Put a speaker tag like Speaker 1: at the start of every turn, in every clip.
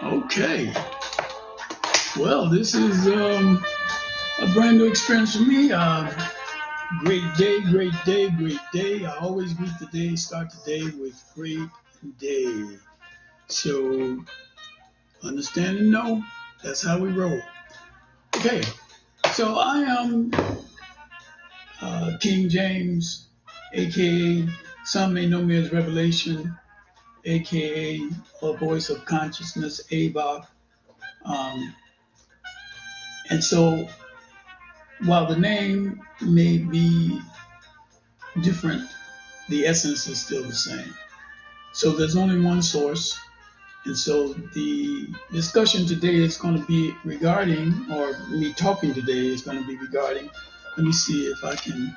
Speaker 1: Okay. Well, this is a brand new experience for me. Great day, great day, great day. I always greet the day, start the day with great day. So, understand and know, that's how we roll. Okay. So, I am King James, aka some may know me as Revelation, aka a voice of consciousness, Ava. Um, and so, while the name may be different, the essence is still the same. So there's only one source. And so the discussion today is going to be regarding, or me talking today is going to be regarding, let me see if I can,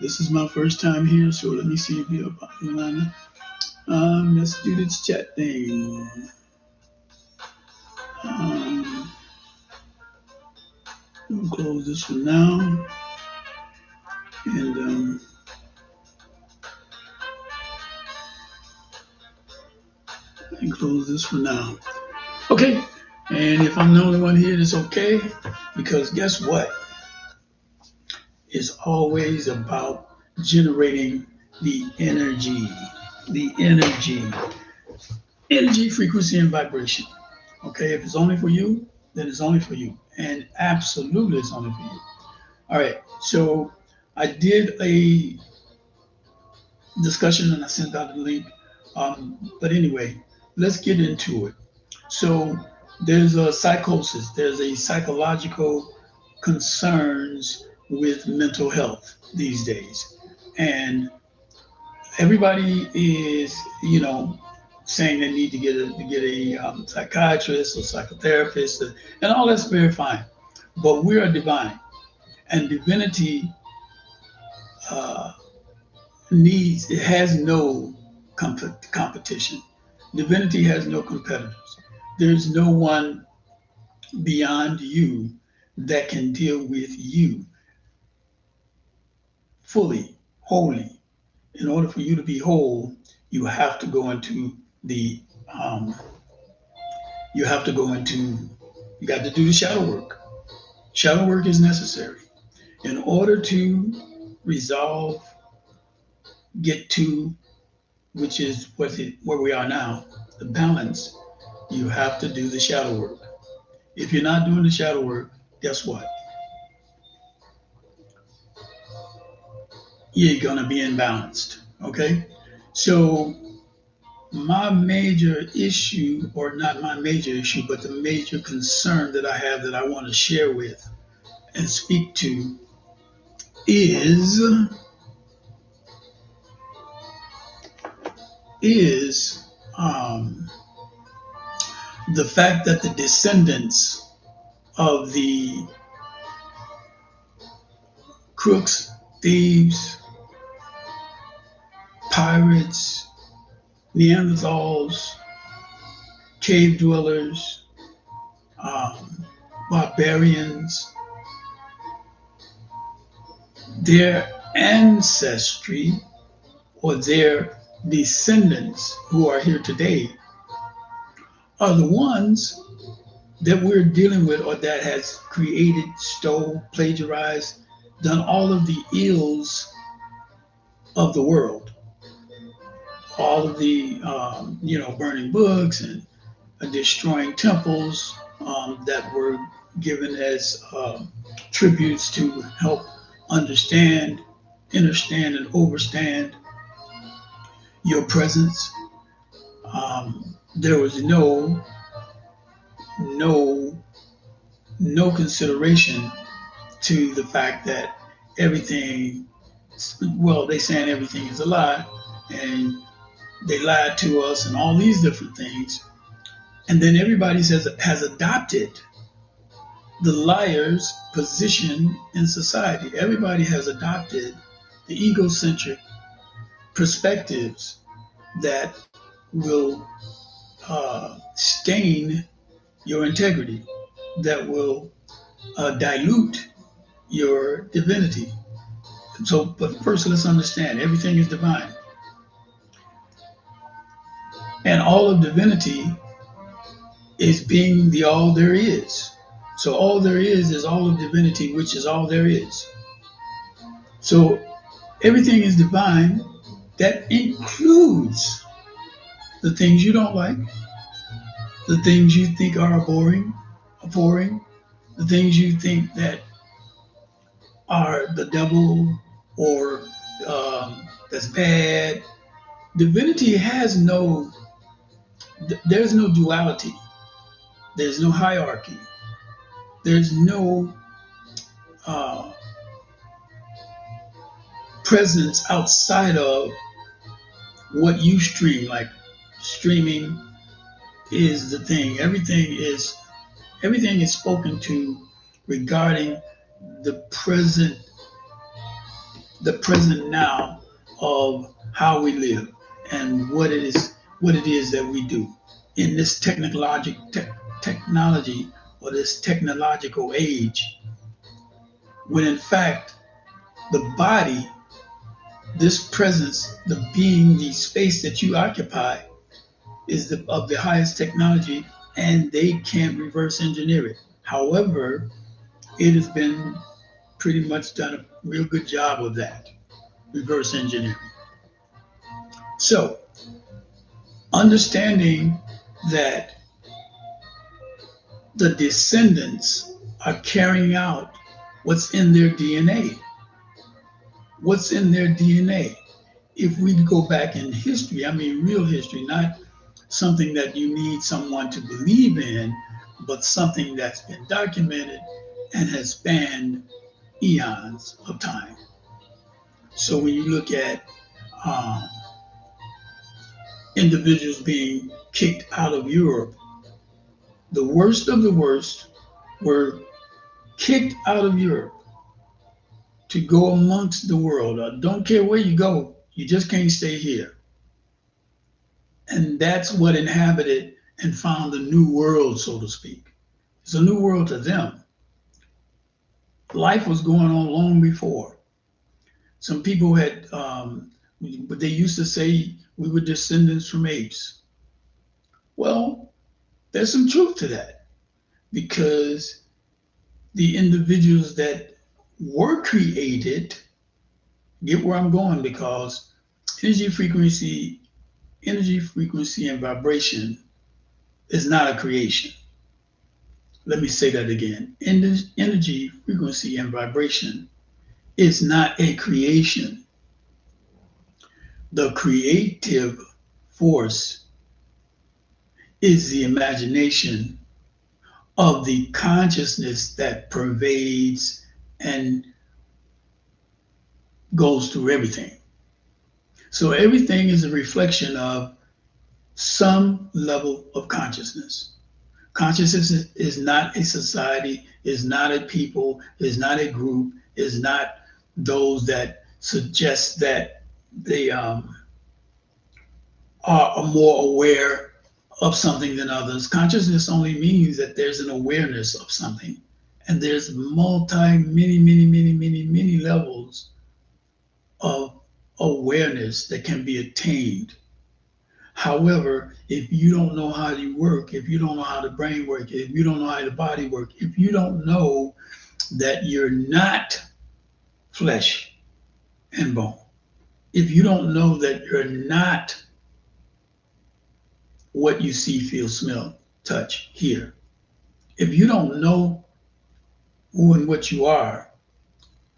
Speaker 1: this is my first time here, so let me see if you're online. Let's do this chat thing. We'll close this for now. And I close this for now. Okay. And if I'm the only one here, it's okay. Because guess what? It's always about generating the energy, energy, frequency, and vibration. Okay. If it's only for you, then it's only for you. And absolutely it's only for you. All right. So I did a discussion and I sent out a link. But anyway, let's get into it. So there's a psychosis, there's a psychological concerns with mental health these days. And everybody is, saying they need to get a psychiatrist or psychotherapist, and all that's very fine. But we are divine, and divinity it has no competition. Divinity has no competitors. There's no one beyond you that can deal with you fully, wholly. In order for you to be whole, you have to go into you got to do the shadow work. Shadow work is necessary. In order to resolve, get to, which is where we are now, the balance, you have to do the shadow work. If you're not doing the shadow work, guess what? You're going to be imbalanced. Okay? So my major issue, or not my major issue, but the major concern that I have that I want to share with and speak to is the fact that the descendants of the crooks, thieves, pirates, Neanderthals, cave dwellers, barbarians, their ancestry or their descendants who are here today are the ones that we're dealing with, or that has created, stole, plagiarized, done all of the ills of the world. All of the, burning books and destroying temples that were given as tributes to help understand, understand, and overstand your presence. There was no consideration to the fact that everything, they saying everything is a lie, and they lied to us and all these different things. And then everybody has adopted the liar's position in society. Everybody has adopted the egocentric perspectives that will stain your integrity, that will dilute your divinity. So, but first let's understand, everything is divine. And all of divinity is being the all there is. So all there is all of divinity, which is all there is. So everything is divine. That includes the things you don't like, the things you think are boring, the things you think that are the devil or that's bad. Divinity has there's no duality. There's no hierarchy. There's no uh, presence outside of what you stream. Like streaming is the thing. Everything is spoken to regarding the present now of how we live and what it is that we do in this technology or this technological age, when in fact the body, this presence, the being, the space that you occupy is of the highest technology, and they can't reverse engineer it. However, it has been pretty much done a real good job of that, reverse engineering. So, understanding that the descendants are carrying out what's in their DNA. What's in their DNA? If we go back in history, I mean real history, not something that you need someone to believe in, but something that's been documented and has spanned eons of time. So when you look at individuals being kicked out of Europe, the worst of the worst were kicked out of Europe to go amongst the world. I don't care where you go, you just can't stay here. And that's what inhabited and found the new world, so to speak. It's a new world to them. Life was going on long before. Some people had, but they used to say we were descendants from apes. Well, there's some truth to that, because the individuals that were created, get where I'm going, because energy frequency and vibration is not a creation. Let me say that again. Energy, frequency, and vibration is not a creation. The creative force is the imagination of the consciousness that pervades and goes through everything. So everything is a reflection of some level of consciousness. Consciousness is not a society, is not a people, is not a group, is not those that suggest that they are more aware of something than others. Consciousness only means that there's an awareness of something, and there's many levels of awareness that can be attained. However, if you don't know how you work, if you don't know how the brain works, if you don't know how the body works, if you don't know that you're not flesh and bone, if you don't know that you're not what you see, feel, smell, touch, hear, if you don't know who and what you are,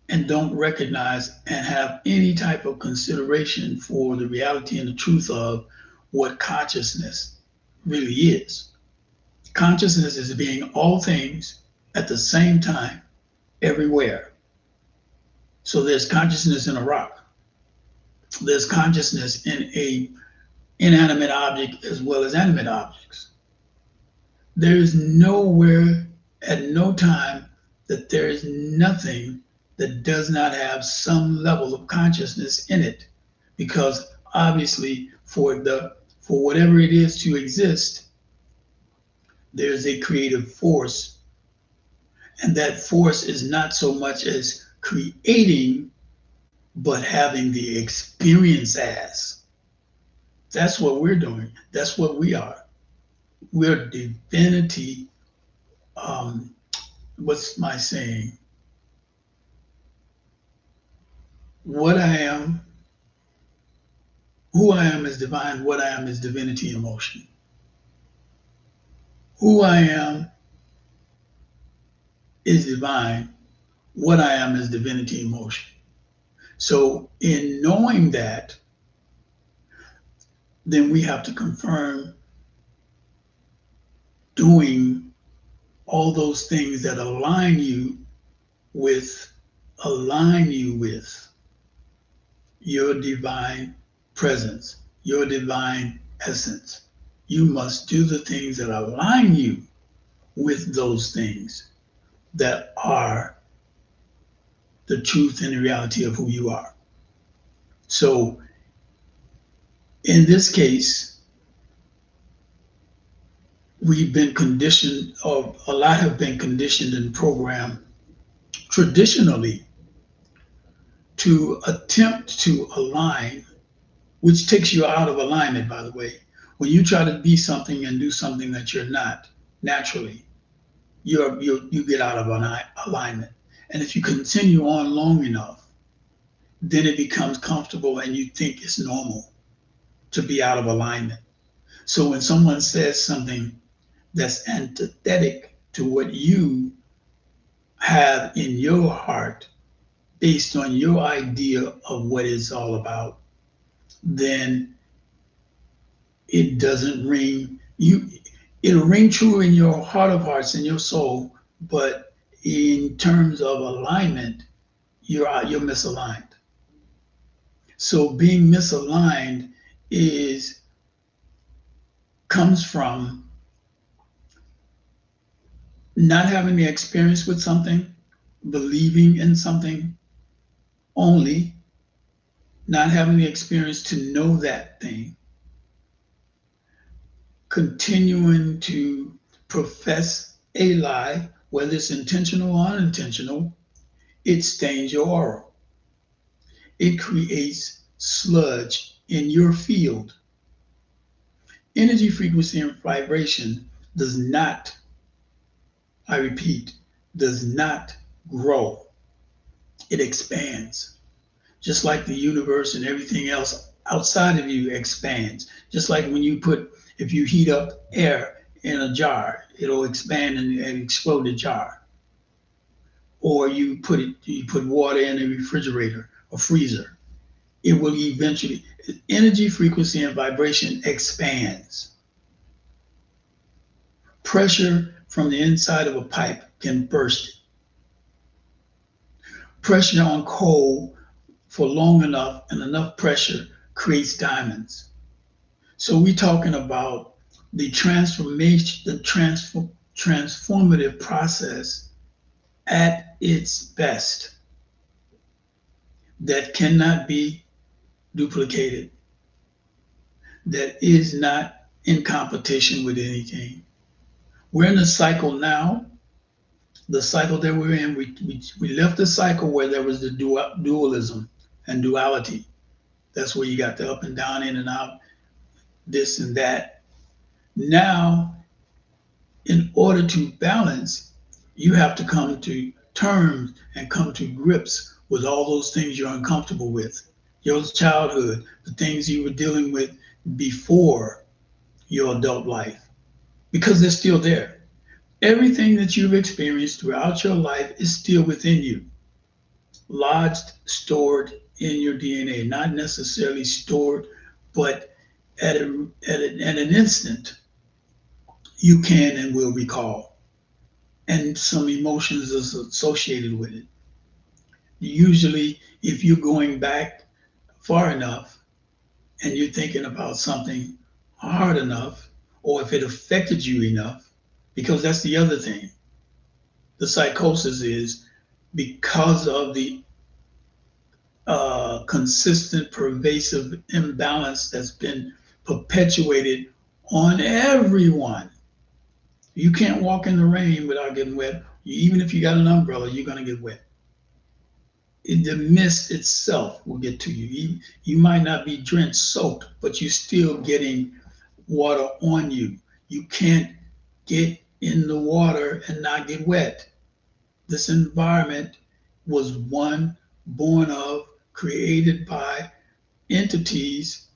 Speaker 1: and don't recognize and have any type of consideration for the reality and the truth of what consciousness really is. Consciousness is being all things at the same time, everywhere. So there's consciousness in a rock. There's consciousness in a inanimate object as well as animate objects. There is nowhere at no time that there is nothing that does not have some level of consciousness in it, because obviously for whatever it is to exist, there's a creative force, and that force is not so much as creating, but having the experience as. That's what we're doing. That's what we are. We're divinity. Um, what's my saying? What I am, who I am is divine. What I am is divinity in motion. Who I am is divine. What I am is divinity in motion. So, in knowing that, then we have to confirm doing all those things that with align you with your divine presence, your divine essence. You must do the things that align you with those things that are the truth and the reality of who you are. So in this case, we've been conditioned, or a lot have been conditioned and programmed traditionally to attempt to align, which takes you out of alignment, by the way. When you try to be something and do something that you're not naturally, you get out of alignment. And if you continue on long enough, then it becomes comfortable and you think it's normal to be out of alignment. So when someone says something that's antithetic to what you have in your heart based on your idea of what it's all about, then it doesn't ring you. It'll ring true in your heart of hearts, in your soul, but in terms of alignment, you're misaligned. So being misaligned is comes from not having the experience with something, believing in something only, not having the experience to know that thing, continuing to profess a lie, whether it's intentional or unintentional. It stains your aura. It creates sludge in your field. Energy, frequency, and vibration does not, I repeat, does not grow. It expands. Just like the universe and everything else outside of you expands. Just like if you heat up air in a jar, it'll expand and explode the jar. Or you put water in a refrigerator or freezer, it will eventually, energy, frequency, and vibration expands. Pressure from the inside of a pipe can burst it. Pressure on coal for long enough and enough pressure creates diamonds. So we're talking about the transformative process at its best that cannot be duplicated, that is not in competition with anything. We're in a cycle now. The cycle that we're in, we left the cycle where there was the dualism and duality. That's where you got the up and down, in and out, this and that. Now, in order to balance, you have to come to terms and come to grips with all those things you're uncomfortable with. Your childhood, the things you were dealing with before your adult life, because they're still there. Everything that you've experienced throughout your life is still within you, lodged, stored in your DNA, not necessarily stored, but at an instant, you can and will recall. And some emotions is associated with it. Usually, if you're going back far enough and you're thinking about something hard enough, or if it affected you enough, because that's the other thing. The psychosis is because of the consistent, pervasive imbalance that's been perpetuated on everyone. You can't walk in the rain without getting wet. Even if you got an umbrella, you're going to get wet. The mist itself will get to you. You might not be drenched, soaked, but you're still getting water on you. You can't get in the water and not get wet. This environment was one born of, created by entities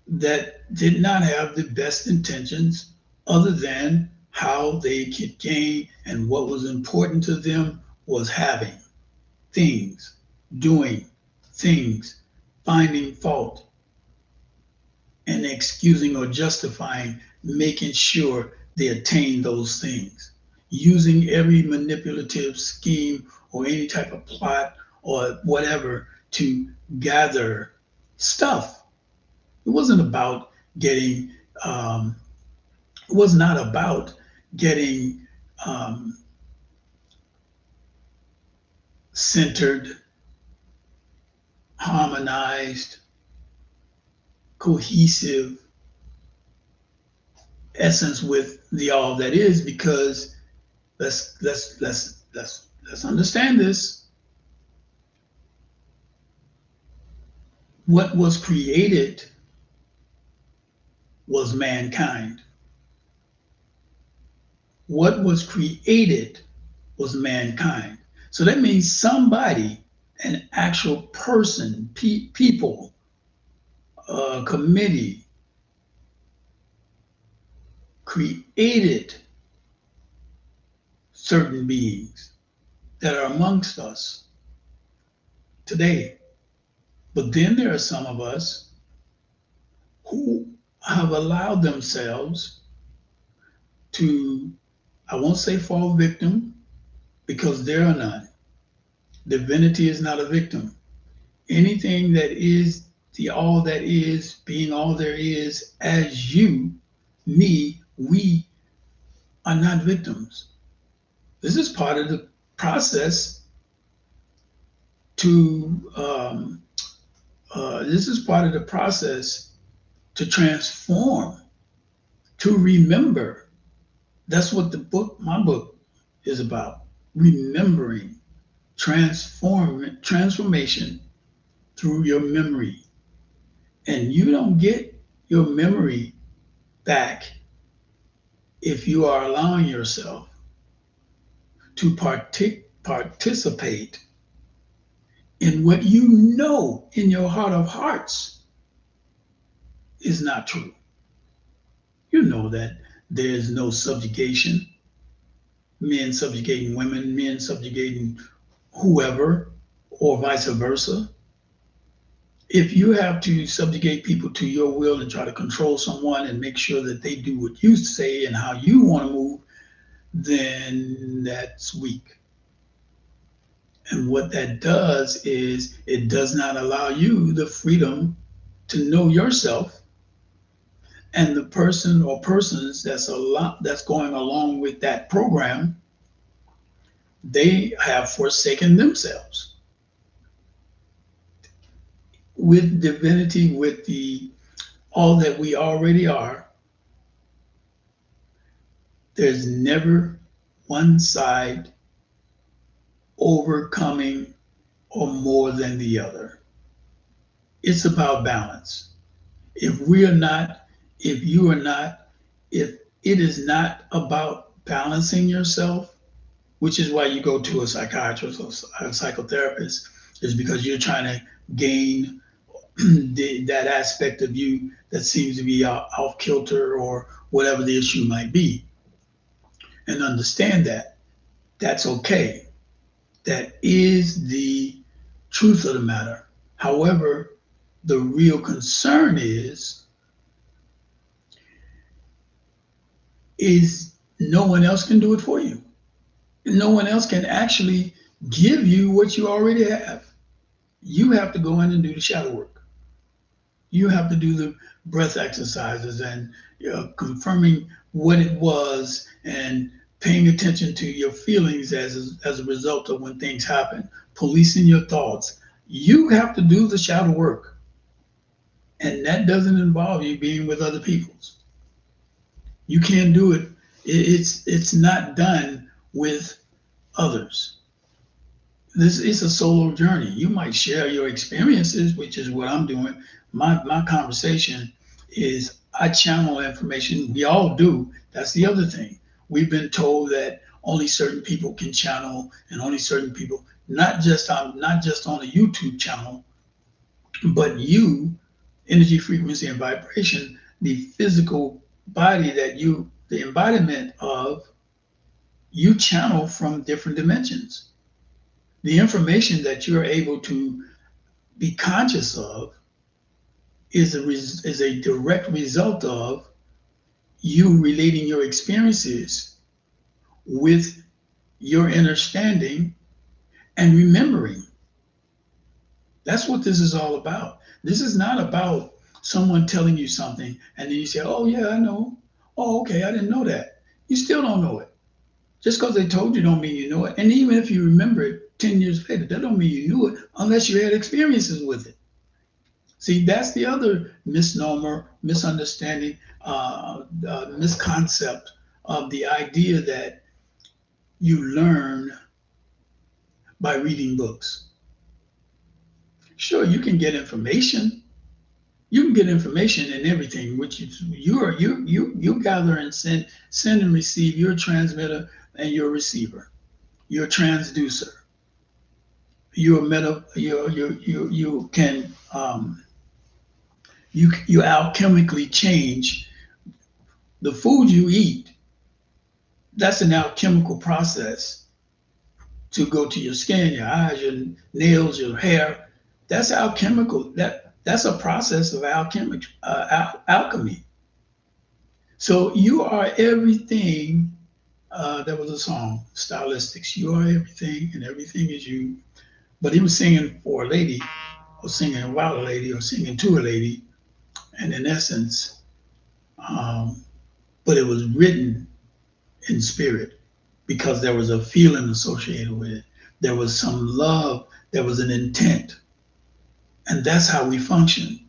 Speaker 1: that did not have the best intentions other than how they could gain, and what was important to them was having things, doing things, finding fault, and excusing or justifying, making sure they attain those things, using every manipulative scheme or any type of plot or whatever to gather stuff. It wasn't about getting, it was not about getting centered, harmonized, cohesive essence with the all that is, because let's understand this. What was created was mankind. What was created was mankind. So that means somebody, an actual person, people, committee, created certain beings that are amongst us today. But then there are some of us who have allowed themselves to, I won't say fall victim, because there are none. Divinity is not a victim. Anything that is the all that is, being all there is, as you, me, we are not victims. This is part of the process to, this is part of the process to transform, to remember. That's what my book is about. Remembering, transformation through your memory. And you don't get your memory back if you are allowing yourself to participate in what you know in your heart of hearts is not true. You know that there's no subjugation, men subjugating women, men subjugating whoever, or vice versa. If you have to subjugate people to your will and try to control someone and make sure that they do what you say and how you want to move, then that's weak. And what that does is it does not allow you the freedom to know yourself, and the person or persons that's going along with that program, they have forsaken themselves. With divinity, with the all that we already are, there's never one side overcoming or more than the other. It's about balance. If we are not, if you are not, if it is not about balancing yourself, which is why you go to a psychiatrist or a psychotherapist, is because you're trying to gain that aspect of you that seems to be off kilter or whatever the issue might be. And understand that that's okay. That is the truth of the matter. However, the real concern is no one else can do it for you. No one else can actually give you what you already have. You have to go in and do the shadow work. You have to do the breath exercises and confirming what it was and paying attention to your feelings as a result of when things happen, policing your thoughts. You have to do the shadow work. And that doesn't involve you being with other people's. You can't do it. It's not done with others. This is a solo journey. You might share your experiences, which is what I'm doing. My conversation is I channel information. We all do. That's the other thing. We've been told that only certain people can channel, and only certain people, not just on a YouTube channel, but you, energy, frequency, and vibration, the physical body that you, the embodiment of, you channel from different dimensions. The information that you're able to be conscious of is a direct result of you relating your experiences with your understanding and remembering. That's what this is all about. This is not about someone telling you something and then you say, oh, yeah, I know. Oh, okay, I didn't know that. You still don't know it. Just because they told you don't mean you know it. And even if you remember it 10 years later, that don't mean you knew it unless you had experiences with it. See, that's the other misnomer, misunderstanding, misconcept of the idea that you learn by reading books. Sure, you can get information. You can get information in everything, which you gather and send and receive. You're a transmitter and you're a receiver. You're a transducer. You're a meta. You can you alchemically change the food you eat. That's an alchemical process to go to your skin, your eyes, your nails, your hair. That's alchemical. That's a process of alchemy. So you are everything. There was a song, Stylistics. You are everything, and everything is you. But he was singing for a lady, or singing about a lady, or singing to a lady, and in essence, but it was written in spirit because there was a feeling associated with it. There was some love. There was an intent, and that's how we function.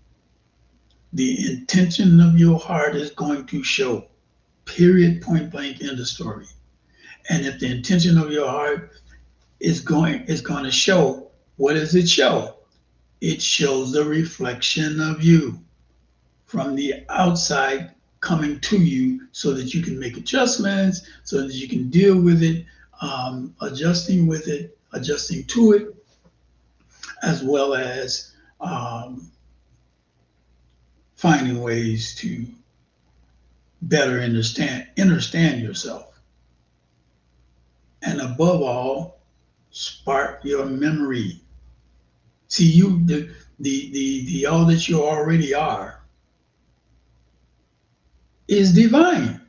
Speaker 1: The intention of your heart is going to show. Period, point blank, end of story. And if the intention of your heart is going to show, what does it show? It shows the reflection of you from the outside coming to you so that you can make adjustments, so that you can deal with it, adjusting with it, adjusting to it, as well as finding ways to better understand yourself. And above all, spark your memory. See, you the all that you already are is divine.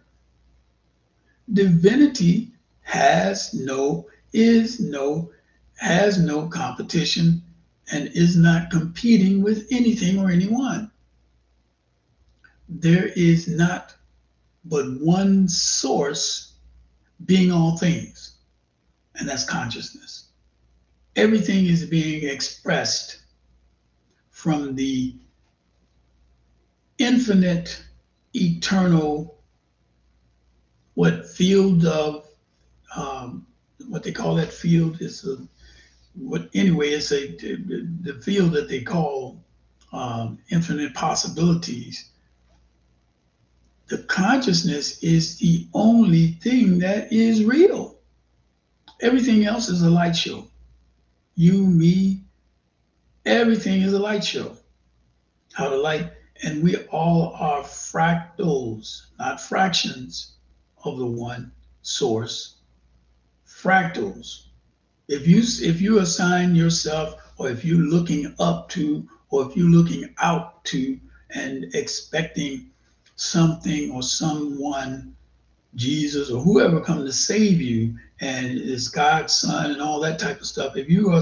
Speaker 1: Divinity has no competition and is not competing with anything or anyone. There is not but one source being all things, and that's consciousness. Everything is being expressed from the infinite, eternal, what field of, what they call that field is it's the field that they call infinite possibilities. The consciousness is the only thing that is real. Everything else is a light show. You, me, everything is a light show. How the light, and we all are fractals, not fractions of the one source. Fractals. If you assign yourself, or if you're looking up to, or if you're looking out to and expecting something or someone, Jesus or whoever, come to save you, and is God's son and all that type of stuff, if you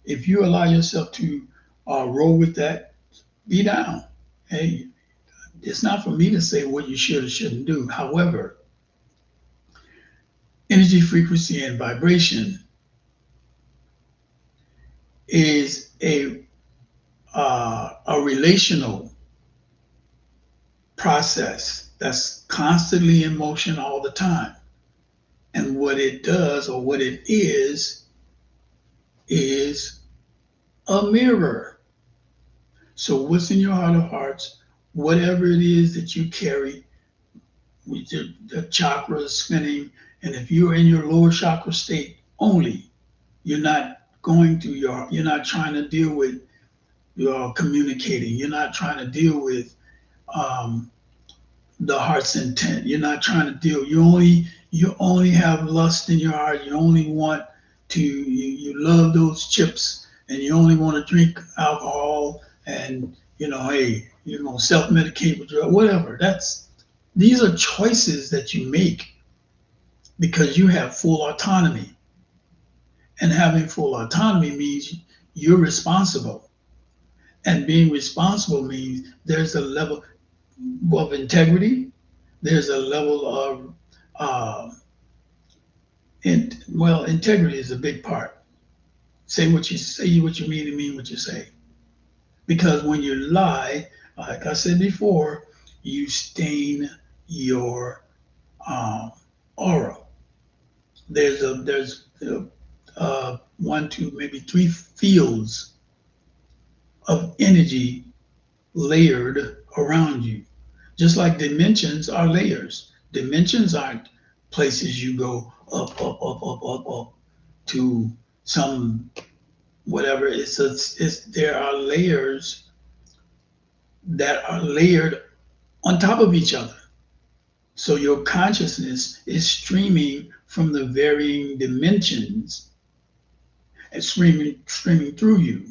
Speaker 1: if you allow yourself to roll with that, be down. Hey, it's not for me to say what you should or shouldn't do. However, energy, frequency, and vibration is a relational process that's constantly in motion all the time. And what it does, or what it is a mirror. So what's in your heart of hearts, whatever it is that you carry, with the chakras spinning, and if you're in your lower chakra state only, you're not you're not trying to deal with your communicating. You're not trying to deal with um, the heart's intent. You're not trying to deal. You only have lust in your heart. You only want you love those chips, and you only want to drink alcohol, and hey, self-medicate with drugs, whatever. These are choices that you make because you have full autonomy, and having full autonomy means you're responsible, and being responsible means there's a level of integrity. There's a level of integrity is a big part. Say what you mean and mean what you say. Because when you lie, like I said before, you stain your um, aura. There's one, two, maybe three fields of energy layered around you. Just like dimensions are layers. Dimensions aren't places you go up to some whatever. There are layers that are layered on top of each other. So your consciousness is streaming from the varying dimensions and streaming through you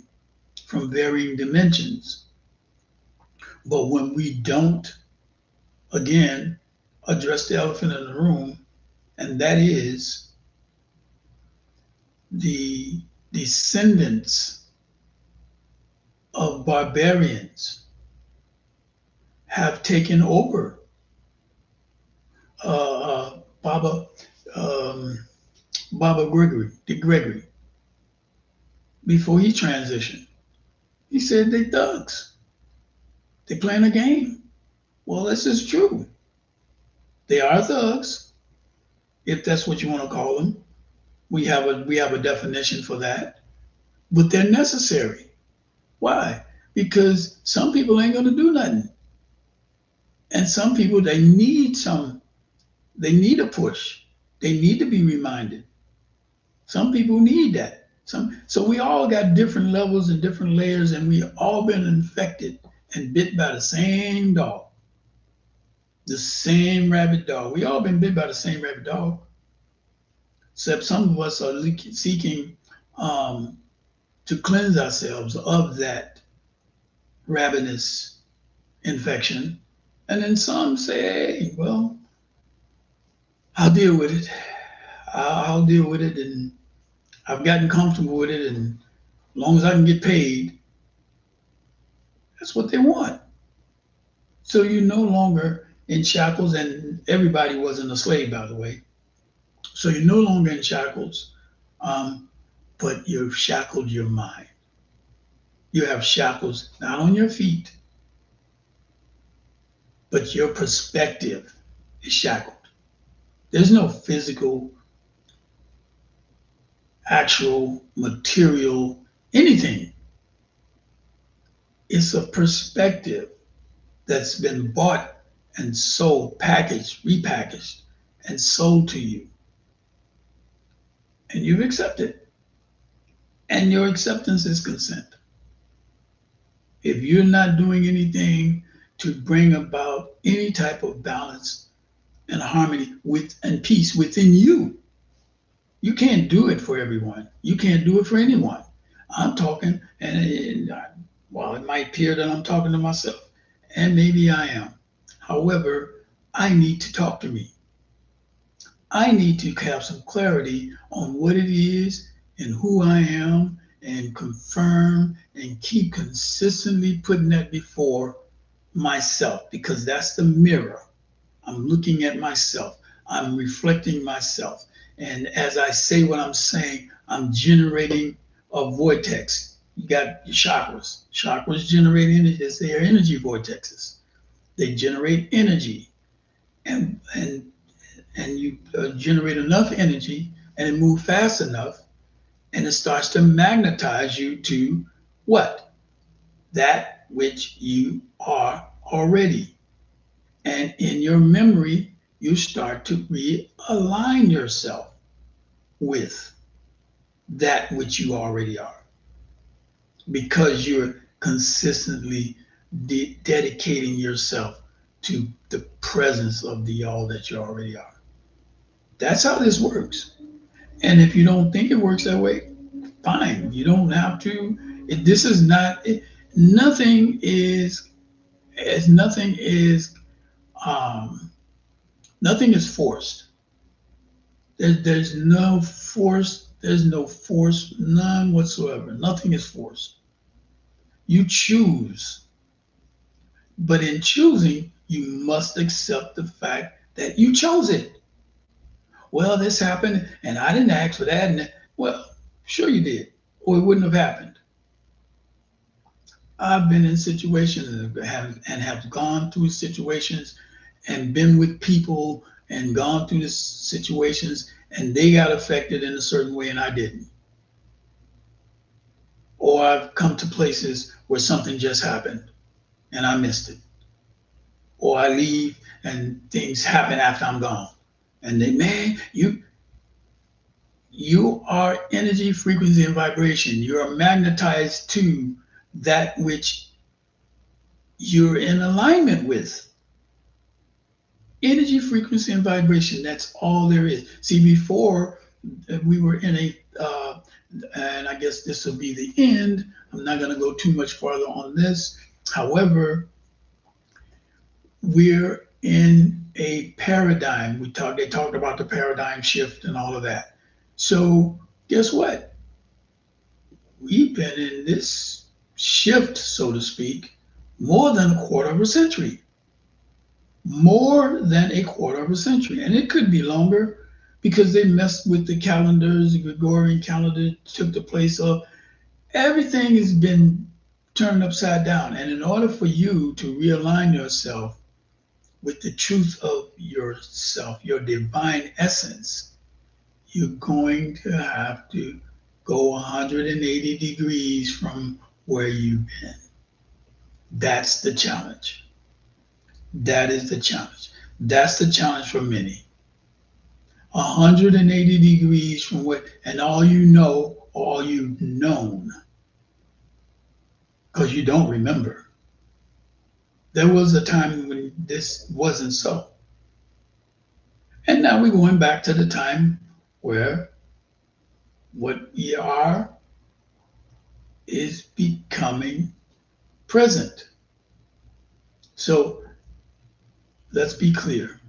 Speaker 1: from varying dimensions. But when we don't, again, address the elephant in the room, and that is the descendants of barbarians have taken over. Baba Baba Gregory, before he transitioned, he said they thugs. They playing a game. Well, this is true. They are thugs, if that's what you want to call them. We have a definition for that, but they're necessary. Why? Because some people ain't gonna do nothing, and some people they need a push. They need to be reminded. Some people need that. So we all got different levels and different layers, and we all been infected and bit by the same dog, the same rabid dog. We all been bit by the same rabid dog, except some of us are seeking um, to cleanse ourselves of that ravenous infection. And then some say, hey, well, I'll deal with it. I'll deal with it. And I've gotten comfortable with it. And as long as I can get paid, that's what they want. So you're no longer in shackles. And everybody wasn't a slave, by the way. So you're no longer in shackles, but you've shackled your mind. You have shackles not on your feet, but your perspective is shackled. There's no physical, actual, material, anything. It's a perspective that's been bought and sold, packaged, repackaged, and sold to you. And you've accepted. And your acceptance is consent. If you're not doing anything to bring about any type of balance and harmony and peace within you, you can't do it for everyone. You can't do it for anyone. I'm talking, and while it might appear that I'm talking to myself, and maybe I am. However, I need to talk to me. I need to have some clarity on what it is and who I am, and confirm and keep consistently putting that before myself, because that's the mirror. I'm looking at myself. I'm reflecting myself. And as I say what I'm saying, I'm generating a vortex. You got your chakras. Chakras generate energy. They are energy vortexes. They generate energy. And you generate enough energy, and it moves fast enough, and it starts to magnetize you to what? That which you are already. And in your memory, you start to realign yourself with that which you already are, because you're consistently dedicating yourself to the presence of the all that you already are. That's how this works. And if you don't think it works that way, fine. You don't have to. This is not. Nothing is. As nothing is. Um, Nothing is forced. There's no force. There's no force. None whatsoever. Nothing is forced. You choose. But in choosing, you must accept the fact that you chose it. Well, this happened, and I didn't ask for that. And well, sure you did, or it wouldn't have happened. I've been in situations and have gone through situations and been with people and gone through the situations, and they got affected in a certain way and I didn't. Or I've come to places where something just happened and I missed it. Or I leave and things happen after I'm gone. And they, man, you are energy, frequency, and vibration. You are magnetized to that which you're in alignment with. Energy, frequency, and vibration. That's all there is. See, before we were in and I guess this will be the end. I'm not going to go too much farther on this. However, we're in a paradigm. They talked about the paradigm shift and all of that. So guess what? We've been in this shift, so to speak, more than a quarter of a century. More than a quarter of a century. And it could be longer because they messed with the calendars. The Gregorian calendar took the place of everything has been turned upside down. And in order for you to realign yourself with the truth of yourself, your divine essence, you're going to have to go 180 degrees from where you've been. That's the challenge. That is the challenge. That's the challenge for many. 180 degrees from what, and all you know, all you've known, because you don't remember. There was a time when this wasn't so. And now we're going back to the time where what we are is becoming present. So let's be clear.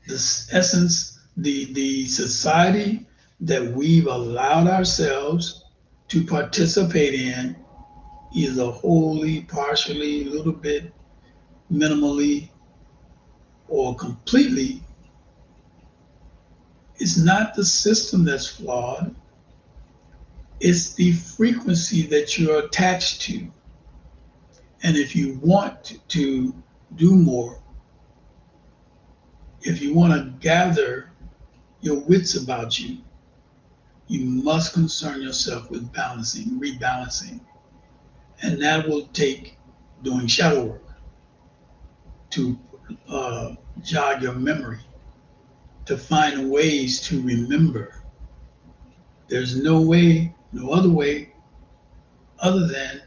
Speaker 1: This essence, the society that we've allowed ourselves to participate in, either wholly, partially, a little bit, minimally, or completely, is not the system that's flawed. It's the frequency that you're attached to. And if you want to do more, if you want to gather your wits about you, you must concern yourself with balancing, rebalancing. And that will take doing shadow work to jog your memory, to find ways to remember. There's no way, no other way, other than,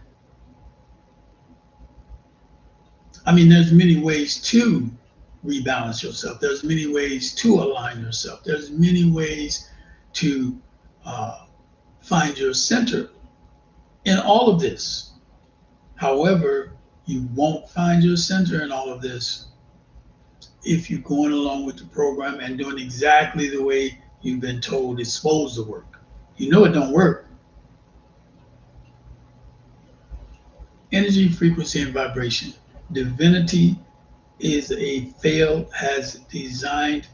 Speaker 1: there's many ways to rebalance yourself. There's many ways to align yourself. There's many ways to find your center in all of this. However, you won't find your center in all of this if you're going along with the program and doing exactly the way you've been told it's supposed to work. You know it don't work. Energy, frequency, and vibration. Divinity is a designed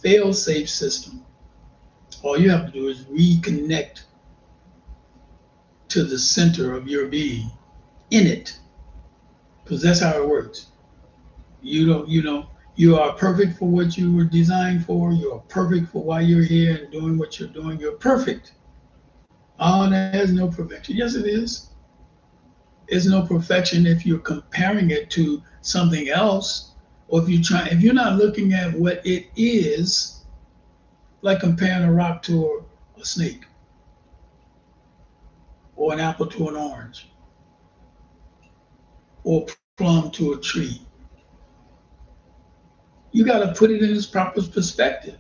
Speaker 1: fail-safe system. All you have to do is reconnect to the center of your being in it, because that's how it works. You are perfect for what you were designed for. You are perfect for why you're here and doing what you're doing. You're perfect. Oh, there's no perfection. Yes, it is. There's no perfection if you're comparing it to something else, or if you're not looking at what it is, like comparing a rock to a snake, or an apple to an orange, or plum to a tree. You got to put it in its proper perspective.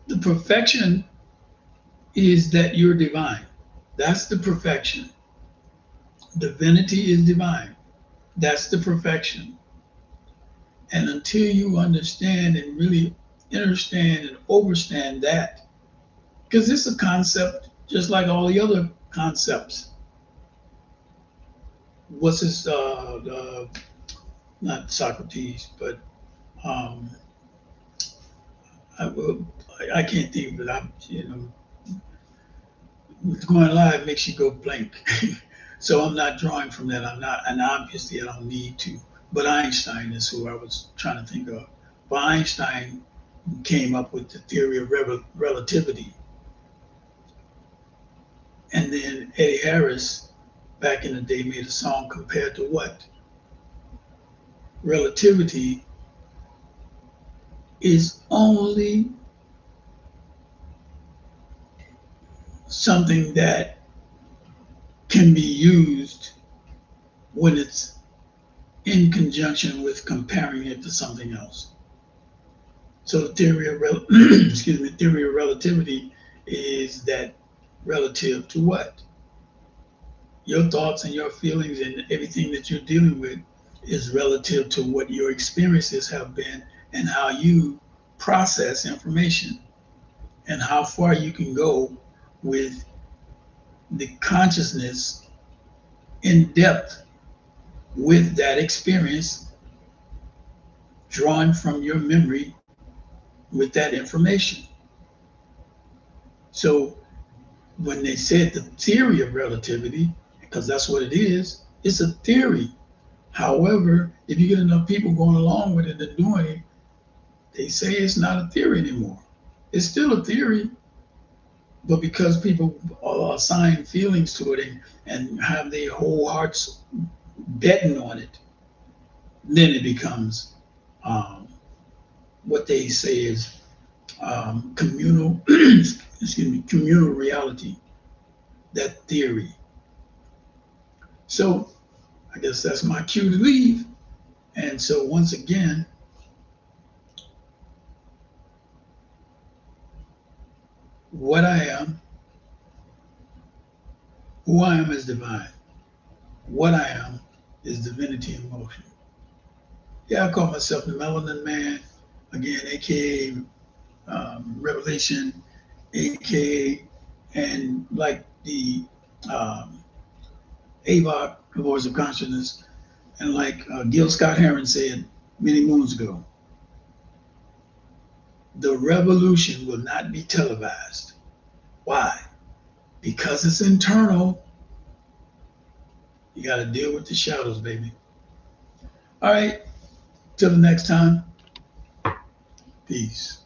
Speaker 1: The perfection is that you're divine. That's the perfection. Divinity is divine. That's the perfection. And until you understand and really understand and overstand that, because it's a concept just like all the other concepts. What's this? Not Socrates, but um, I, I can't think of it. Going live makes you go blank. So I'm not drawing from that. I'm not, and obviously I don't need to. But Einstein is who I was trying to think of. But Einstein came up with the theory of relativity. And then Eddie Harris, back in the day, made a song compared to what? Relativity is only something that can be used when it's in conjunction with comparing it to something else. So the theory of excuse me, theory of relativity is that relative to what? Your thoughts and your feelings and everything that you're dealing with is relative to what your experiences have been and how you process information and how far you can go with the consciousness in depth with that experience drawn from your memory with that information. So when they said the theory of relativity, because that's what it is, it's a theory. However, if you get enough people going along with it and doing it, they say it's not a theory anymore. It's still a theory, but because people assign feelings to it and have their whole hearts betting on it, then it becomes what they say is communal, excuse me, communal reality, that theory. So I guess that's my cue to leave. And so once again, what I am, who I am is divine. What I am is divinity in motion. Yeah, I call myself the Melanin Man, again, aka Revelation, aka, and like the um, AVOC, the Voice of Consciousness, and like Gil Scott Heron said many moons ago, the revolution will not be televised. Why? Because it's internal. You got to deal with the shadows, baby. All right. Till the next time. Peace.